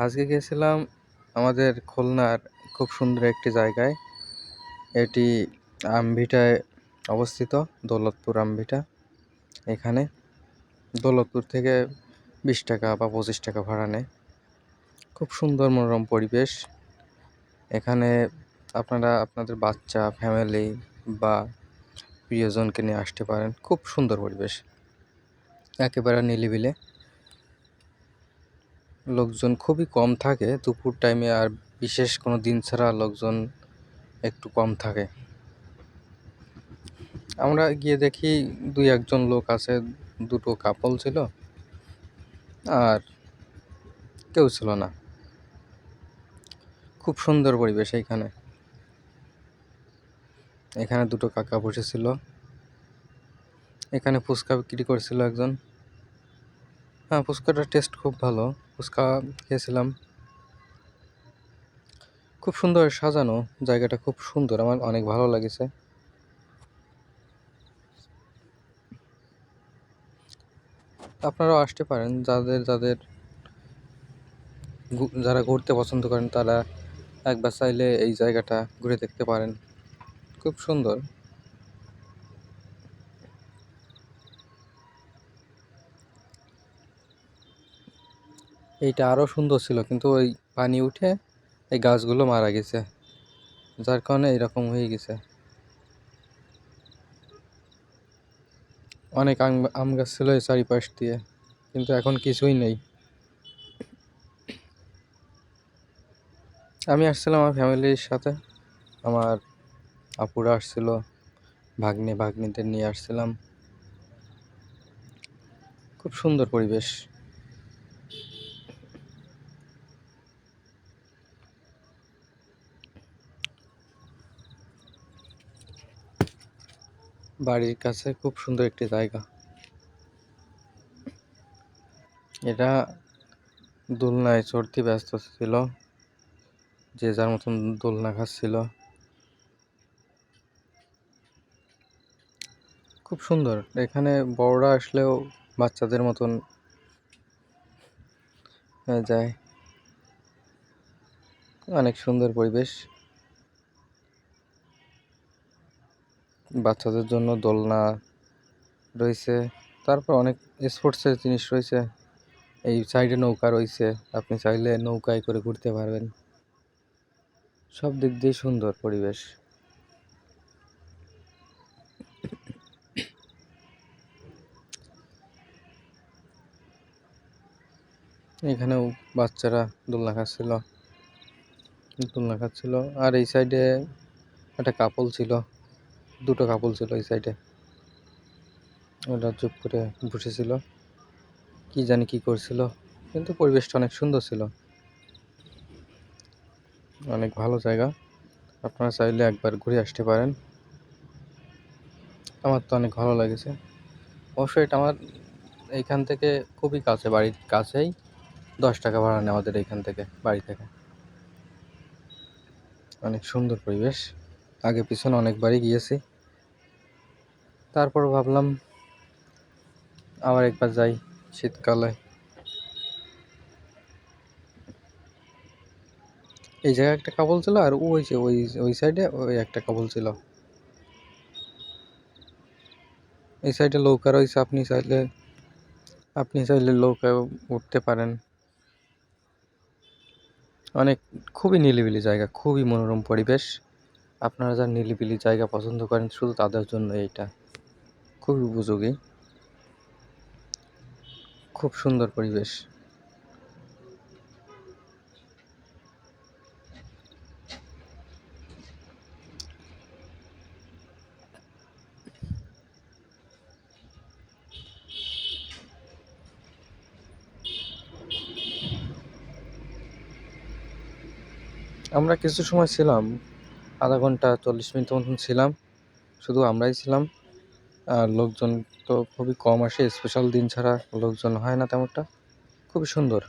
আজকে গেছিলাম আমাদের খুলনার খুব সুন্দর একটি জায়গায়। এটি আমভিটায় অবস্থিত, দৌলতপুর আমভিটা। এখানে দৌলতপুর থেকে 20 টাকা বা 25 টাকা ভাড়া নেয়। খুব সুন্দর মনোরম পরিবেশ। এখানে আপনারা আপনাদের বাচ্চা, ফ্যামিলি বা প্রিয়জনকে নিয়ে আসতে পারেন। খুব সুন্দর পরিবেশ, একেবারে নিরিবিলি। লোকজন খুবই কম থাকে দুপুর টাইমে, আর বিশেষ কোনো দিন ছাড়া লোকজন একটু কম থাকে। আমরা গিয়ে দেখি 2-1 জন লোক আছে, 2টো কাপল ছিল আর কেউ ছিল না। খুব সুন্দর পরিবেশ এইখানে। এখানে 2টো কাকা বসেছিল। এখানে ফুচকা বিক্রি করছিল একজন। হ্যাঁ, ফুচকাটার টেস্ট খুব ভালো। ফুচকা খেয়েছিলাম। খুব সুন্দর সাজানো জায়গাটা, খুব সুন্দর, আমার অনেক ভালো লেগেছে। আপনারাও আসতে পারেন, যারা ঘুরতে পছন্দ করেন তারা একবার চাইলে এই জায়গাটা ঘুরে দেখতে পারেন। খুব সুন্দর। এইটা আরও সুন্দর ছিল, কিন্তু ওই পানি উঠে এই গাছগুলো মারা গেছে, যার কারণে এরকম হয়ে গেছে। অনেক আম গাছ ছিল এই চারিপাশ দিয়ে, কিন্তু এখন কিছুই নেই। আমি আসছিলাম আমার ফ্যামিলির সাথে। আমার আপুরা আসছিল, ভাগ্নিদের নিয়ে আসছিলাম। খুব সুন্দর পরিবেশ। বাড়ির কাছে খুব সুন্দর একটি জায়গা। এটা দোলনায় চড়তে ব্যস্ত ছিল, যে যার মতন দোলনা খাচ্ছিল। খুব সুন্দর। এখানে বড়রা আসলেও বাচ্চাদের মতন হয়ে যায়। অনেক সুন্দর পরিবেশ। বাচ্চাদের জন্য দোলনা রয়েছে, তারপর অনেক স্পোর্টসের জিনিস রয়েছে। এই সাইডে নৌকা রয়েছে, আপনি চাইলে নৌকায় করে ঘুরতে পারবেন। সব দিক দিয়ে সুন্দর পরিবেশ। এখানেও বাচ্চারা দোলনা খাচ্ছিল। আর এই সাইডে একটা কাপল ছিল, 2টো কাপল ছিল এই সাইডে। ওরা চুপ করে বসেছিল, কি জানি কি করছিল, কিন্তু পরিবেশটা অনেক সুন্দর ছিল। অনেক ভালো জায়গা, আপনারা চাইলে একবার ঘুরে আসতে পারেন। আমার তো অনেক ভালো লেগেছে। অবশ্যই এটা আমার এইখান থেকে খুবই কাছে, বাড়ির কাছেই। 10 টাকা ভাড়া নেয় আমাদের এইখান থেকে, বাড়ি থেকে। অনেক সুন্দর পরিবেশ। আগে পিছনে অনেকবারই গিয়েছি, তারপর ভাবলাম আবার একবার যাই শীতকালে। এই জায়গায় একটা কাপল ছিল, আর ওই যে ওই সাইডে ওই একটা কাপল ছিল। এই সাইডে নৌকা রয়েছে, আপনি চাইলে নৌকায় উঠতে পারেন। অনেক খুবই নিরিবিলি জায়গা, খুবই মনোরম পরিবেশ। আপনারা যারা নিরিবিলি জায়গা পছন্দ করেন, শুধু তাদের জন্য এইটা খুবই উপযোগী। খুব সুন্দর পরিবেশ। আমরা কিছু সময় ছিলাম, আধা ঘন্টা 40 মিনিট মতন ছিলাম। শুধু আমরাই ছিলাম, আর লোকজন তো খুবই কম আসে। স্পেশাল দিন ছাড়া লোকজন হয় না তেমনটা। খুবই সুন্দর।